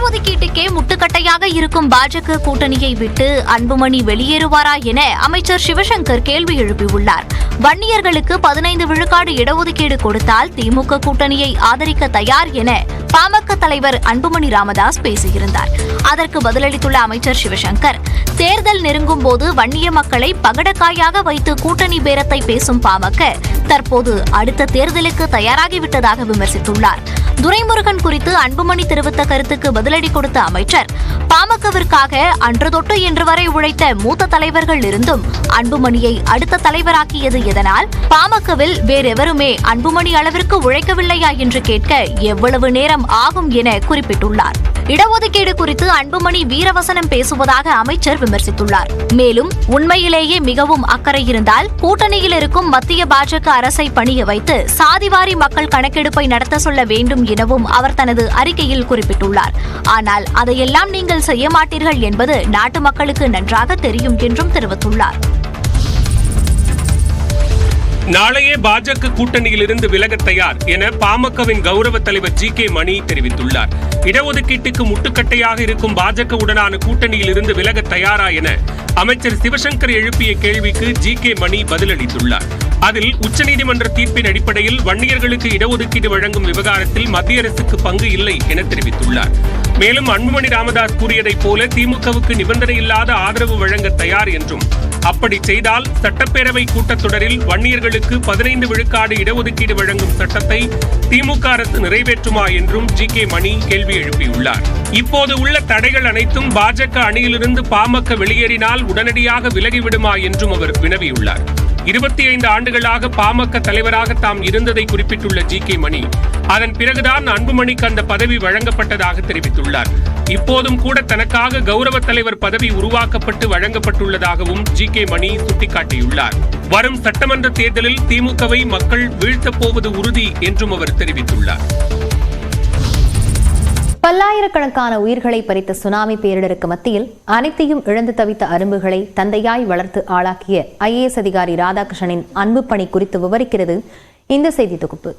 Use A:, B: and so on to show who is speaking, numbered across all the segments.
A: இடஒதுக்கீட்டுக்கே முட்டுக்கட்டையாக இருக்கும் பாஜக கூட்டணியை விட்டு அன்புமணி வெளியேறுவாரா என அமைச்சர் சிவசங்கர் கேள்வி எழுப்பியுள்ளார். வன்னியர்களுக்கு 15 விழுக்காடு இடஒதுக்கீடு கொடுத்தால் திமுக கூட்டணியை ஆதரிக்க தயார் என பாமக தலைவர் அன்புமணி ராமதாஸ் பேசியிருந்தார். அதற்கு பதிலளித்துள்ள அமைச்சர் சிவசங்கர், தேர்தல் நெருங்கும் போது வன்னிய மக்களை பகடக்காயாக வைத்து கூட்டணி பேரத்தை பேசும் பாமக தற்போது அடுத்த தேர்தலுக்கு தயாராகிவிட்டதாக விமர்சித்துள்ளார். துரைமுருகன் குறித்து அன்புமணி தெரிவித்த கருத்துக்கு பதிலடி கொடுத்த அமைச்சர், பாமகவிற்காக அன்று தொட்டு இன்று வரை உழைத்த மூத்த தலைவர்கள் இருந்தும் அன்புமணியை அடுத்த தலைவராக்கியது எதனால்? பாமகவில் வேறெவருமே அன்புமணி அளவிற்கு உழைக்கவில்லையா என்று கேட்க எவ்வளவு நேரம் ஆகும் என குறிப்பிட்டுள்ளார். இடஒதுக்கீடு குறித்து அன்புமணி வீரவசனம் பேசுவதாக அமைச்சர் விமர்சித்துள்ளார். மேலும் உண்மையிலேயே மிகவும் அக்கறை இருந்தால் கூட்டணியில் இருக்கும் மத்திய பாஜக அரசை பணிய வைத்து சாதிவாரி மக்கள் கணக்கெடுப்பை நடத்த சொல்ல வேண்டும் எனவும் அவர் தனது அறிக்கையில் குறிப்பிட்டுள்ளார். ஆனால் அதையெல்லாம் நீங்கள் செய்ய மாட்டீர்கள் என்பது நாட்டு மக்களுக்கு நன்றாக தெரியும் என்றும் தெரிவித்துள்ளார்.
B: நாளையே பாஜக கூட்டணியில் இருந்து விலக தயார் என பாமகவின் கௌரவ தலைவர் ஜி.கே. மணி தெரிவித்துள்ளார். இடஒதுக்கீட்டுக்கு முட்டுக்கட்டையாக இருக்கும் பாஜகவுடனான கூட்டணியில் இருந்து விலக தயாரா என அமைச்சர் சிவசங்கர் எழுப்பிய கேள்விக்கு ஜி.கே. மணி பதிலளித்துள்ளார். அதில் உச்சநீதிமன்ற தீர்ப்பின் அடிப்படையில் வன்னியர்களுக்கு இடஒதுக்கீடு வழங்கும் விவகாரத்தில் மத்திய அரசுக்கு பங்கு இல்லை என தெரிவித்துள்ளார். மேலும் அன்புமணி ராமதாஸ் கூறியதைப் போல திமுகவுக்கு நிபந்தனை இல்லாத ஆதரவு வழங்க தயார் என்றும், அப்படி செய்தால் சட்டப்பேரவை கூட்டத்தொடரில் வன்னியர்களுக்கு 15 விழுக்காடு இடஒதுக்கீடு வழங்கும் சட்டத்தை திமுக அரசு நிறைவேற்றுமா என்றும் ஜி.கே. மணி கேள்வி எழுப்பியுள்ளார். இப்போது உள்ள தடைகள் அனைத்தும் பாஜக அணியிலிருந்து பாமக வெளியேறினால் உடனடியாக விலகிவிடுமா என்றும் அவர் வினவியுள்ளார். 25 ஆண்டுகளாக பாமக தலைவராக தாம் இருந்ததை குறிப்பிட்டுள்ள ஜி.கே. மணி, அதன் பிறகுதான் அன்புமணிக்கு அந்த பதவி வழங்கப்பட்டதாக தெரிவித்துள்ளார். இப்போதும் கூட தனக்காக கௌரவ தலைவர் பதவி உருவாக்கப்பட்டு வழங்கப்பட்டுள்ளதாகவும் ஜி.கே. மணி சுட்டிக்காட்டியுள்ளார். வரும் சட்டமன்ற தேர்தலில் திமுகவை மக்கள் வீழ்த்தப் போவது உறுதி என்றும் அவர் தெரிவித்துள்ளார்.
C: பல்லாயிரக்கணக்கான உயிர்களை பறித்த சுனாமி பேரிடருக்கு மத்தியில் அனைத்தையும் இழந்து தவித்த அரும்புகளை தந்தையாய் வளர்த்து ஆளாக்கிய ஐஏஎஸ் அதிகாரி ராதாகிருஷ்ணனின் அன்பு பணி குறித்து விவரிக்கிறது இந்த செய்தி தொகுப்பு.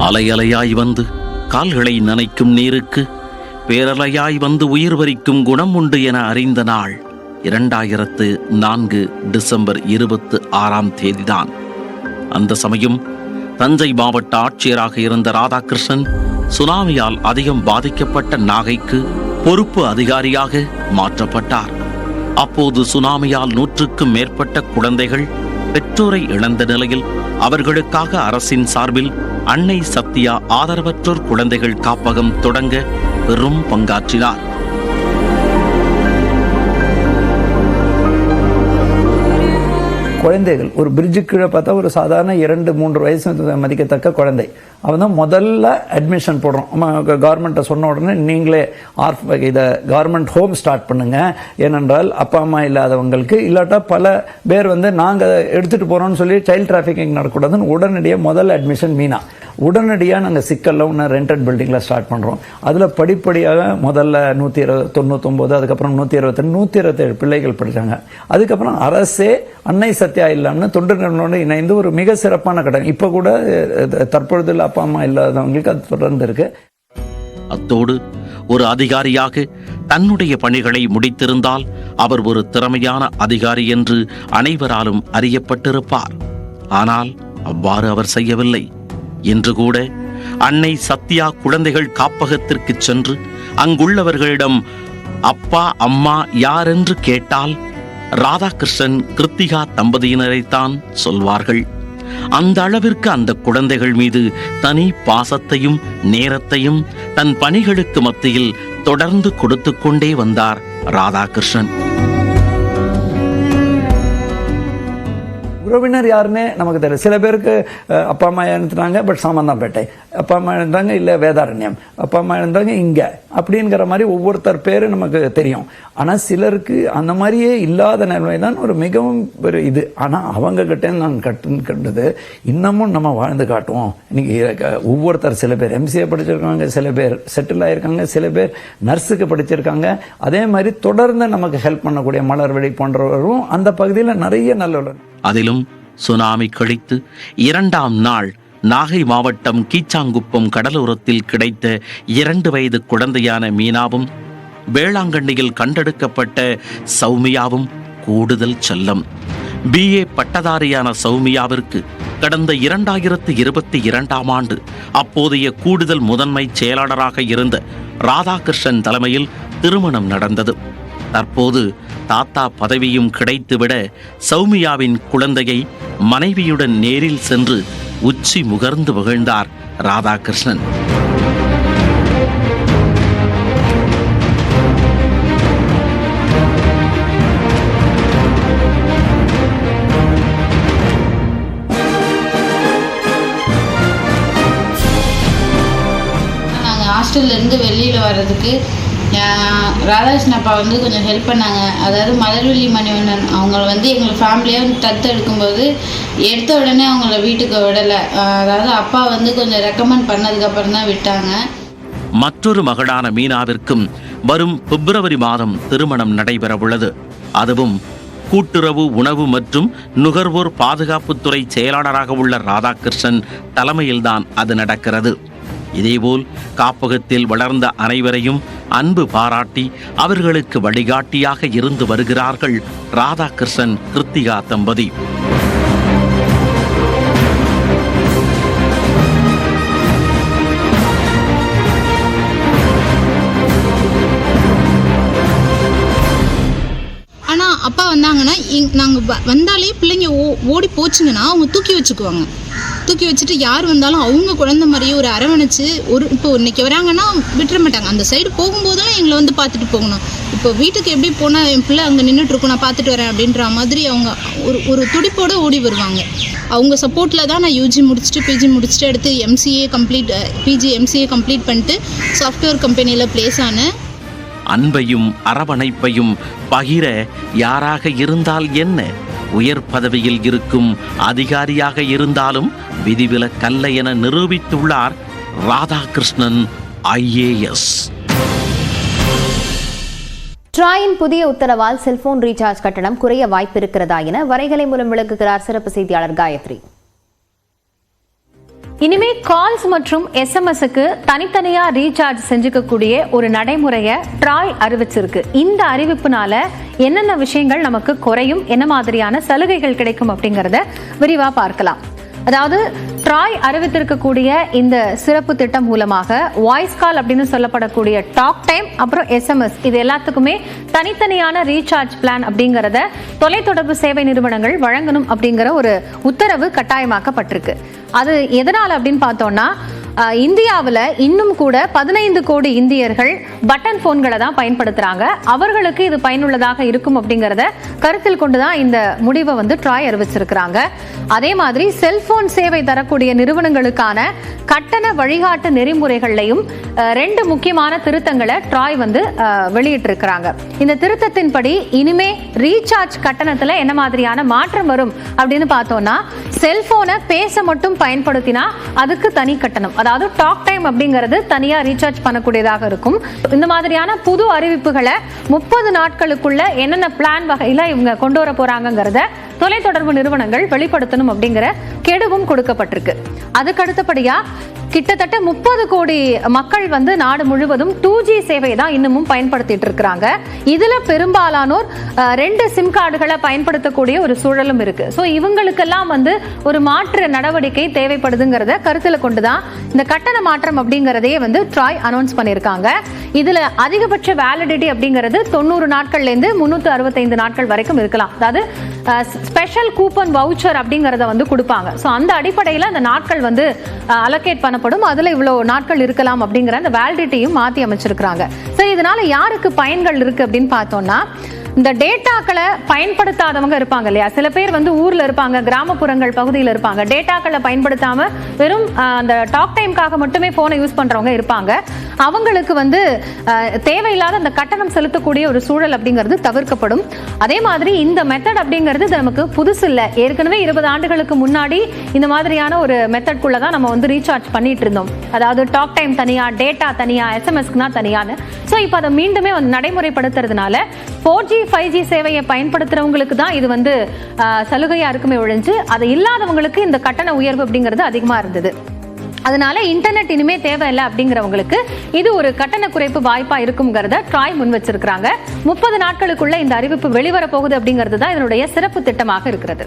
D: அலையலையாய் வந்து கால்களை நனைக்கும் நீருக்கு பேரலையாய் வந்து உயிர் வரிக்கும் குணம் உண்டு என அறிந்த நாள் 2004 டிசம்பர் 26ஆம் தேதிதான். அந்த சமயம் தஞ்சை மாவட்ட ஆட்சியராக இருந்த ராதாகிருஷ்ணன் சுனாமியால் அதிகம் பாதிக்கப்பட்ட நாகைக்கு பொறுப்பு அதிகாரியாக மாற்றப்பட்டார். அப்போது சுனாமியால் 100க்கும் மேற்பட்ட குழந்தைகள் பெற்றோரை இழந்த நிலையில் அவர்களுக்காக அரசின் சார்பில் அன்னை சத்யா ஆதரவற்றோர் குழந்தைகள் காப்பகம் தொடங்க பெரும் பங்காற்றினார்.
E: குழந்தைகள் ஒரு பிரிட்ஜு கீழே பார்த்தா ஒரு சாதாரண 2-3 வயசு மதிக்கத்தக்க குழந்தை, அவன் தான் முதல்ல அட்மிஷன் போடுறோம். கவர்மெண்ட்டை சொன்ன உடனே நீங்களே இதை கவர்மெண்ட் ஹோம் ஸ்டார்ட் பண்ணுங்க, ஏனென்றால் அப்பா அம்மா இல்லாதவங்களுக்கு, இல்லாட்டா பல பேர் நாங்கள் எடுத்துகிட்டு போகிறோம்னு சொல்லி சைல்ட் டிராஃபிக்கிங் நடக்கூடாதுன்னு உடனடியாக முதல் அட்மிஷன் மீனா. உடனடியாக நாங்கள் சிக்கலில் ஒன்று ரெண்டட் பில்டிங்கில் ஸ்டார்ட் பண்ணுறோம். அதில் படிப்படியாக முதல்ல 199, அதுக்கப்புறம் 122, 127 பிள்ளைகள் படித்தாங்க. அதுக்கப்புறம் அரசே அன்னை சத்யா இல்லாமல் தொண்டர்களோடு இணைந்து ஒரு மிக சிறப்பான கட்டணம். இப்போ கூட தற்பொழுது அப்பா அம்மா இல்லாதவங்களுக்கு அது தொடர்ந்து இருக்கு.
D: அத்தோடு ஒரு அதிகாரியாக தன்னுடைய பணிகளை முடித்திருந்தால் அவர் ஒரு திறமையான அதிகாரி என்று அனைவராலும் அறியப்பட்டிருப்பார். ஆனால் அவ்வாறு அவர் செய்யவில்லை. இன்று கூட அன்னை சத்யா குழந்தைகள் காப்பகத்திற்கு சென்று அங்குள்ளவர்களிடம் அப்பா அம்மா யார் என்று கேட்டால் ராதாகிருஷ்ணன் கிருத்திகா தம்பதியினரைத்தான் சொல்வார்கள். அந்த அளவிற்கு அந்த குழந்தைகள் மீது தனி பாசத்தையும் நேரத்தையும் தன் பணிகளுக்கு மத்தியில் தொடர்ந்து கொடுத்து கொண்டே வந்தார் ராதாகிருஷ்ணன்.
E: உறவினர் யாருன்னே நமக்கு தெரியும். சில பேருக்கு அப்பா அம்மா இறந்துட்டாங்க, பட் சாமந்தாம்பேட்டை, அப்பா அம்மா இறந்தாங்க, இல்லை வேதாரண்யம், அப்பா அம்மா இறந்தாங்க இங்கே அப்படிங்கிற மாதிரி ஒவ்வொருத்தர் பேரு நமக்கு தெரியும். ஆனால் சிலருக்கு அந்த மாதிரியே இல்லாத நிலைமை தான் ஒரு மிகவும் ஒரு இது. ஆனால் அவங்க கிட்டே நாங்கள் கண்டது இன்னமும் நம்ம வாழ்ந்து காட்டுவோம். இன்னைக்கு ஒவ்வொருத்தர், சில பேர் எம்சிஏ படிச்சிருக்காங்க, சில பேர் செட்டில் ஆயிருக்காங்க, சில பேர் நர்ஸுக்கு படிச்சிருக்காங்க. அதே மாதிரி தொடர்ந்து நமக்கு ஹெல்ப் பண்ணக்கூடிய மலர்விழி போன்றவரும் அந்த பகுதியில் நிறைய நல்ல.
D: அதிலும் சுனாமி கழித்து 2ஆம் நாள் நாகை மாவட்டம் கீச்சாங்குப்பம் கடலோரத்தில் கிடைத்த 2 வயது குழந்தையான மீனாவும் வேளாங்கண்ணியில் கண்டெடுக்கப்பட்ட சௌமியாவும் கூடுதல் செல்லம். BA பட்டதாரியான சௌமியாவிற்கு கடந்த 2022ஆம் ஆண்டு அப்போதைய கூடுதல் முதன்மை செயலாளராக இருந்த ராதாகிருஷ்ணன் தலைமையில் திருமணம் நடந்தது. தற்போது தாத்தா பதவியும் கிடைத்துவிட சௌமியாவின் குழந்தையை மனைவியுடன் நேரில் சென்று உச்சி முகர்ந்து மகிழ்ந்தார் ராதாகிருஷ்ணன்.
F: நாங்கள் ஹாஸ்டல்லேருந்து வெளியில் வர்றதுக்கு ராதாகிருஷ்ணன் அப்பா வந்து கொஞ்சம் ஹெல்ப் பண்ணாங்க. அதாவது மலர்விழி மணிவண்ணன் அவங்கள வந்து எங்கள் ஃபேமிலியாக வந்து தத்து எடுக்கும்போது எடுத்த உடனே அவங்கள வீட்டுக்கு விடலை. அதாவது அப்பா வந்து கொஞ்சம் ரெக்கமெண்ட் பண்ணதுக்கப்புறம் தான் விட்டாங்க.
D: மற்றொரு மகளான மீனாவிற்கும் வரும் பிப்ரவரி மாதம் திருமணம் நடைபெற உள்ளது. அதுவும் கூட்டுறவு உணவு மற்றும் நுகர்வோர் பாதுகாப்புத்துறை செயலாளராக உள்ள ராதாகிருஷ்ணன் தலைமையில்தான் அது நடக்கிறது. இதேபோல் காப்பகத்தில் வளர்ந்த அனைவரையும் அன்பு பாராட்டி அவர்களுக்கு வழிகாட்டியாக இருந்து வருகிறார்கள் ராதாகிருஷ்ணன் கிருத்திகா தம்பதி.
F: ஆனால் அப்பா வந்தாங்கன்னா நாங்கள் வந்தாலே பிள்ளைங்க ஓடி போச்சுங்கன்னா அவங்க தூக்கி வச்சுக்குவாங்க. தூக்கி வச்சுட்டு யார் வந்தாலும் அவங்க குழந்தை மாதிரியே ஒரு அரவணைச்சு இப்போ இன்னைக்கு வராங்கன்னா விட்டுற மாட்டாங்க. அந்த சைடு போகும்போதெல்லாம் எங்களை வந்து பார்த்துட்டு போகணும். இப்போ வீட்டுக்கு எப்படி போனால் என் பிள்ளை அங்கே நின்றுட்டு இருக்கும், நான் பார்த்துட்டு வரேன் அப்படின்ற மாதிரி அவங்க ஒரு துடிப்போடு ஓடி வருவாங்க. அவங்க சப்போர்ட்டில் தான் நான் யூஜி முடிச்சுட்டு பிஜி முடிச்சுட்டு எடுத்து பிஜி எம்சிஏ கம்ப்ளீட் பண்ணிட்டு சாஃப்ட்வேர் கம்பெனியில் பிளேஸ் ஆனேன்.
D: அன்பையும் அரவணைப்பையும் பகிர யாராக இருந்தால் என்ன, உயர் பதவியில் இருக்கும் அதிகாரியாக இருந்தாலும் விதிவிலக்கல்ல என நிரூபித்துள்ளார் ராதாகிருஷ்ணன் IAS.
C: ட்ராயின் புதிய உத்தரவால் செல்போன் ரீசார்ஜ் கட்டணம் குறைய வாய்ப்பு இருக்கிறதா என வரைகலை மூலம் விளக்குகிறார் சிறப்பு செய்தியாளர் காயத்ரி.
G: இனிமே கால்ஸ் மற்றும் SMSக்கு தனித்தனியா ரீசார்ஜ் செஞ்சுக்கக்கூடிய ஒரு நடைமுறையை ட்ராய் அறிவிச்சிருக்கு. இந்த அறிவிப்புனால என்னென்ன விஷயங்கள் நமக்கு குறையும், என்ன மாதிரியான சலுகைகள் கிடைக்கும் அப்படிங்கறத விரிவா பார்க்கலாம். அதாவது ட்ராய் அறிவித்திருக்கக்கூடிய இந்த சிறப்பு திட்டம் மூலமாக வாய்ஸ் கால் அப்படின்னு சொல்லப்படக்கூடிய டாக் டைம் அப்புறம் SMS இது எல்லாத்துக்குமே தனித்தனியான ரீசார்ஜ் பிளான் அப்படிங்கறத தொலைத்தொடர்பு சேவை நிறுவனங்கள் வழங்கணும் அப்படிங்கிற ஒரு உத்தரவு கட்டாயமாக்கப்பட்டிருக்கு. அது எதனால அப்படின்னு பார்த்தோம்னா, இந்தியாவில் இன்னும் கூட 15 கோடி இந்தியர்கள் பட்டன் போன்களை தான் பயன்படுத்துறாங்க. அவர்களுக்கு இது பயனுள்ளதாக இருக்கும் அப்படிங்கறத கருத்தில் கொண்டுதான் இந்த முடிவை வந்து ட்ராய் அறிவிச்சிருக்கிறாங்க. அதே மாதிரி செல்போன் சேவை தரக்கூடிய நிறுவனங்களுக்கான கட்டண வழிகாட்டு நெறிமுறைகளையும் 2 முக்கியமான திருத்தங்களை ட்ராய் வந்து வெளியிட்டிருக்கிறாங்க. இந்த திருத்தத்தின்படி இனிமே ரீசார்ஜ் கட்டணத்துல என்ன மாதிரியான மாற்றம் வரும் அப்படின்னு பார்த்தோம்னா, செல்போனை பேச மட்டும் பயன்படுத்தினா அதுக்கு தனி கட்டணம், அதாவது டாக் டைம் அப்படிங்கிறது தனியா ரீசார்ஜ் பண்ணக்கூடியதாக இருக்கும். இந்த மாதிரியான புது அறிவிப்புகளை 30 நாட்களுக்குள்ள என்னென்ன பிளான் வகையில இவங்க கொண்டு வர போறாங்கிறத தொலைத்தொடர்பு நிறுவனங்கள் வெளிப்படுத்தணும் அப்படிங்கிற கெடுவும் கொடுக்கப்பட்டிருக்கு. அதுக்கு அடுத்தபடியா கிட்டத்தட்ட 30 கோடி மக்கள் வந்து நாடு முழுவதும் 2G சேவை தான் இன்னமும் பயன்படுத்திட்டு இருக்கிறாங்க. இதுல பெரும்பாலானோர் 2 சிம் கார்டுகளை பயன்படுத்தக்கூடிய ஒரு சூழலும் இருக்கு. ஸோ இவங்களுக்கெல்லாம் வந்து ஒரு மாற்று நடவடிக்கை தேவைப்படுதுங்கிறத கருத்தில் கொண்டுதான் இந்த கட்டண மாற்றம் அப்படிங்கிறதையே வந்து ட்ராய் அனௌன்ஸ் பண்ணியிருக்காங்க. இதுல அதிகபட்ச வேலிடிட்டி அப்படிங்கிறது 90 நாட்கள்ல இருந்து 365 நாட்கள் வரைக்கும் இருக்கலாம். அதாவது ஸ்பெஷல் கூப்பன் வவுச்சர் அப்படிங்கறத வந்து கொடுப்பாங்க. ஸோ அந்த அடிப்படையில் அந்த நாட்கள் வந்து அலோகேட் பண்ணப்படும். அதுல இவ்வளவு நாட்கள் இருக்கலாம் அப்படிங்கிற அந்த வேலிடிட்டியும் மாற்றி அமைச்சிருக்கிறாங்க. சரி, இதனால யாருக்கு பயன்கள் இருக்கு அப்படின்னு பார்த்தோம்னா, இந்த டேட்டாக்களை பயன்படுத்தாதவங்க இருப்பாங்க இல்லையா, சில பேர் வந்து ஊர்ல இருப்பாங்க, கிராமப்புறங்கள் பகுதியில் இருப்பாங்க, டேட்டாக்களை பயன்படுத்தாம வெறும் அந்த டாக் டைம்காக மட்டுமே போனை யூஸ் பண்றவங்க இருப்பாங்க. அவங்களுக்கு வந்து தேவையில்லாத அந்த கட்டணம் செலுத்தக்கூடிய ஒரு சூழல் அப்படிங்கிறது தவிர்க்கப்படும். அதே மாதிரி இந்த மெத்தட் அப்படிங்கிறது நமக்கு புதுசு இல்லை. ஏற்கனவே 20 ஆண்டுகளுக்கு முன்னாடி இந்த மாதிரியான ஒரு மெத்தட்குள்ள தான் நம்ம வந்து ரீசார்ஜ் பண்ணிட்டு இருந்தோம். அதாவது டாக் டைம் தனியா, டேட்டா தனியா, எஸ்எம்எஸ்க்குனா தனியான்னு. ஸோ இப்போ அதை மீண்டுமே வந்து நடைமுறைப்படுத்துறதுனால 4G 5G சேவையை பயன்படுத்துறவங்களுக்கு தான் இது வந்து சலுகையா இருக்குமே ஒழிஞ்சு, அது இல்லாதவங்களுக்கு இந்த கட்டண உயர்வு அப்படிங்கிறது அதிகமா இருந்தது. அதனால இன்டர்நெட் இனிமே தேவையில்லை அப்படிங்கிறவங்களுக்கு இது ஒரு கட்டண குறைப்பு வாய்ப்பா இருக்குங்கிறத ட்ராய் முன் வச்சிருக்காங்க. 30 நாட்களுக்குள்ள இந்த அறிவிப்பு வெளிவர போகுது அப்படிங்கிறது தான் இதனுடைய சிறப்பு திட்டமாக இருக்கிறது.